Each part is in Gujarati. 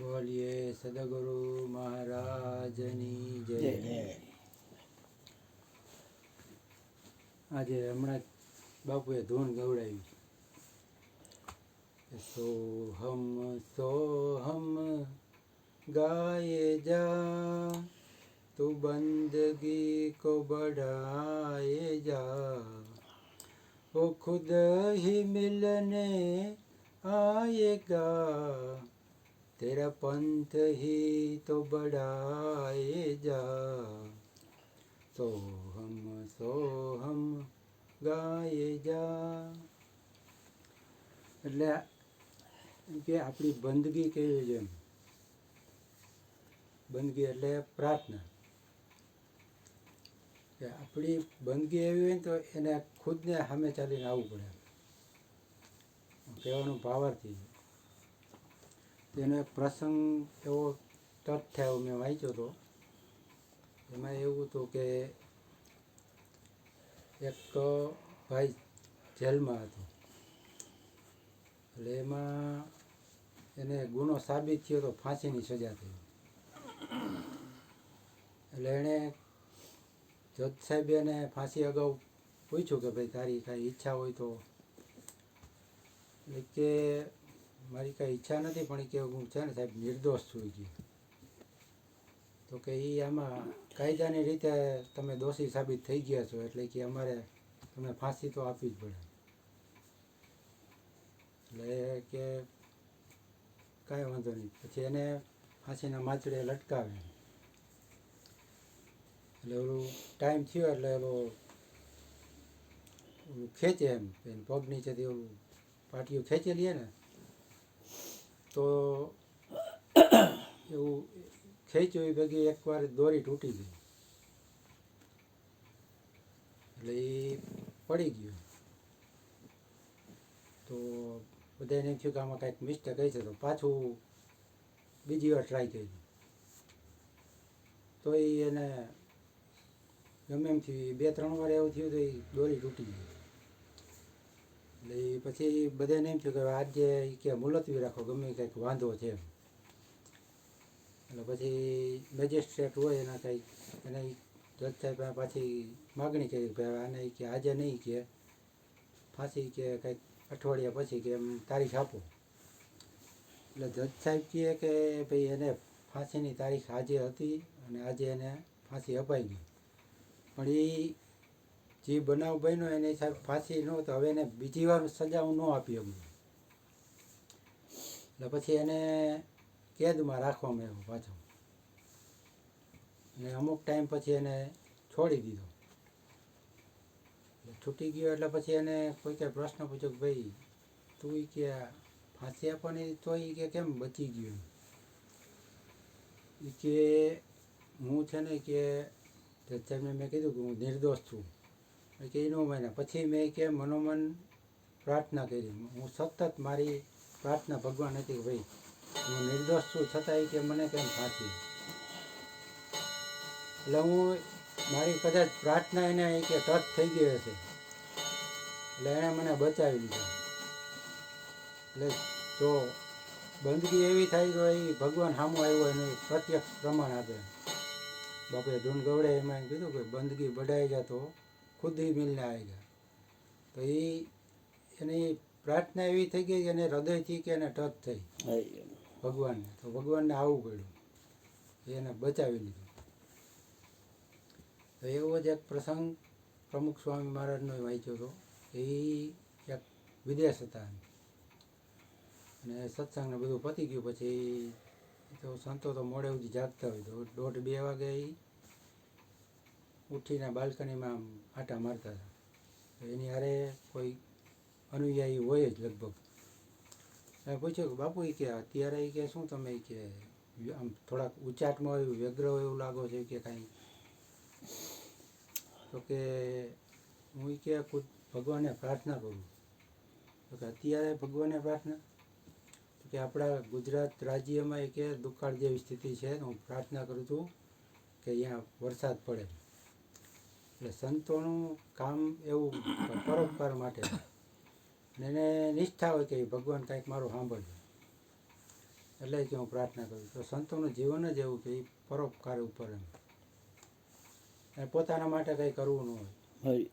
બોલીએ સદગુરુ મહારાજની જય. આજે હમણાં બાપુએ ધૂન ગવડાવી, સોહમ સોહમ ગાયે જા, તું બંદગી કો बढ़ाए जा, वो खुद ही मिलने आएगा, तेरा पंथ ही तो बढ़ाए जा, सोहम सोहम ગાયે જા. એટલે કે આપણી બંદગી કેવી છે, બંદગી એટલે પ્રાર્થના. કે આપણી બંદગી એવી હોય ને તો એને ખુદને સામે ચાલીને આવવું પડે, કહેવાનું ભાવાર્થી. તેનો એક પ્રસંગ એવો ટચ થયો, મેં વાંચ્યો હતો. એમાં એવું હતું કે એક ભાઈ જેલમાં હતો. એટલે એમાં એને ગુનો સાબિત થયો તો ફાંસીની સજા થઈ. એટલે એણે જજ સાહેબે એને ફાંસી અગાઉ પૂછ્યું કે ભાઈ તારી કાંઈ ઈચ્છા હોય તો. એટલે કે મારી કાંઈ ઈચ્છા નથી, પણ કે હું છે ને સાહેબ નિર્દોષ છું કે. તો કે એ આમાં કાયદાની રીતે તમે દોષી સાબિત થઈ ગયા છો, એટલે કે અમારે તમને ફાંસી તો આપવી જ પડે. એટલે કે કાંઈ વાંધો નહીં. પછી એને ફાંસીના માચડે લટકાવે. એટલે ઓલું ટાઈમ થયો એટલે ઓલું ખેંચે એમ પગ નીચેથી ઓલું પાટિયું ખેંચી લઈએ ને, તો એવું ખેંચ્યું એ ભેગી એકવાર દોરી તૂટી ગઈ. એટલે એ પડી ગયું. તો બધાને એમ થયું કે આમાં કાંઈક મિસ્ટેક થઈ છે, તો પાછું બીજી વાર ટ્રાય કરી. તો એને ગમે એમ થયું, 2-3 વાર એવું થયું તો એ દોરી તૂટી ગઈ. એટલે એ પછી બધાને એમ થયું કે આજે કે મુલતવી રાખો, ગમે કંઈક વાંધો છે એમ. એટલે પછી મેજિસ્ટ્રેટ હોય એના કંઈક એને જજ સાહેબ પાછી માગણી કરી કે આને કે આજે નહીં, કે ફાંસી કે કંઈક અઠવાડિયા પછી કે એમ તારીખ આપો. એટલે જજ સાહેબ કહે કે ભાઈ એને ફાંસીની તારીખ આજે હતી અને આજે એને ફાંસી અપાઈ ગઈ, પણ એ જે બનાવ બન્યો એને સાહેબ ફાંસી ન તો હવે એને બીજી વાર સજા હું ન આપી શકું. એટલે પછી એને કેદમાં રાખવામાં આવ્યો પાછો, અને અમુક ટાઈમ પછી એને છોડી દીધો. છૂટી ગયો એટલે પછી એને કોઈ કંઈ પ્રશ્ન પૂછ્યો કે ભાઈ તું કે ફાંસી આપવાની તો એ કે કેમ બચી ગયો. એ કે હું છે ને કે જજ સાહેબને મેં કીધું કે હું નિર્દોષ છું. કે એ ન માન્યા. પછી મેં કે મનોમન પ્રાર્થના કરી. હું સતત મારી પ્રાર્થના ભગવાન હતી કે ભાઈ હું નિર્દોષ છું, છતાં કે મને કેમ ફાંસી. એટલે હું મારી કદાચ પ્રાર્થના એને કે ટચ થઈ ગઈ હશે, એટલે એણે મને બચાવી લીધો. એટલે જો બંદગી એવી થાય તો એ ભગવાન સામો આવ્યો એનું પ્રત્યક્ષ પ્રમાણ આપે. બાપુએ ધૂન ગવડે એમાં એમ કીધું કે બંદગી બઢાઈ જા તો ખુદ હી મિલને આએગા. તો એની પ્રાર્થના એવી થઈ ગઈ કે એને હૃદયથી કે એને ટચ થઈ ભગવાનને, તો ભગવાનને આવવું પડ્યું, એને બચાવી લીધું. તો એવો જ એક પ્રસંગ પ્રમુખ સ્વામી મહારાજનો વાંચ્યો હતો. એ એક વિદેશ હતા અને સત્સંગને બધું પતી ગયું. પછી તો સંતો તો મોડે સુધી જાગતા હોય, તો 1:30-2 વાગે એ ઉઠીને બાલ્કનીમાં આંટા મારતા હતા. તો એની હારે કોઈ અનુયાયી હોય જ લગભગ. મેં પૂછ્યું કે બાપુ એ કે અત્યારે એ કે શું તમે કે આમ થોડાક ઉચાટમાં હોય, વ્યગ્ર હોય એવું લાગો છે કે કાંઈ. તો કે હું કે ખુદ ભગવાનને પ્રાર્થના કરું. તો કે અત્યારે ભગવાનને પ્રાર્થના, તો કે આપણા ગુજરાત રાજ્યમાં કે દુકાળ જેવી સ્થિતિ છે, હું પ્રાર્થના કરું છું કે અહીંયા વરસાદ પડે. એટલે સંતોનું કામ એવું પરોપકાર માટે, અને એને નિષ્ઠા હોય કે ભગવાન કાંઈક મારું સાંભળજો. એટલે કે હું પ્રાર્થના કરું તો સંતોનું જીવન જ એવું કે એ પરોપકાર ઉપર એમ એ પોતાના માટે કંઈ કરવું ન હોય. હરી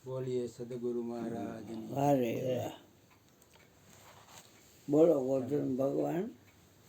બોલીએ સદગુરુ મહારાજની અરે વાહ. બોલો ગોર્ધન ભગવાન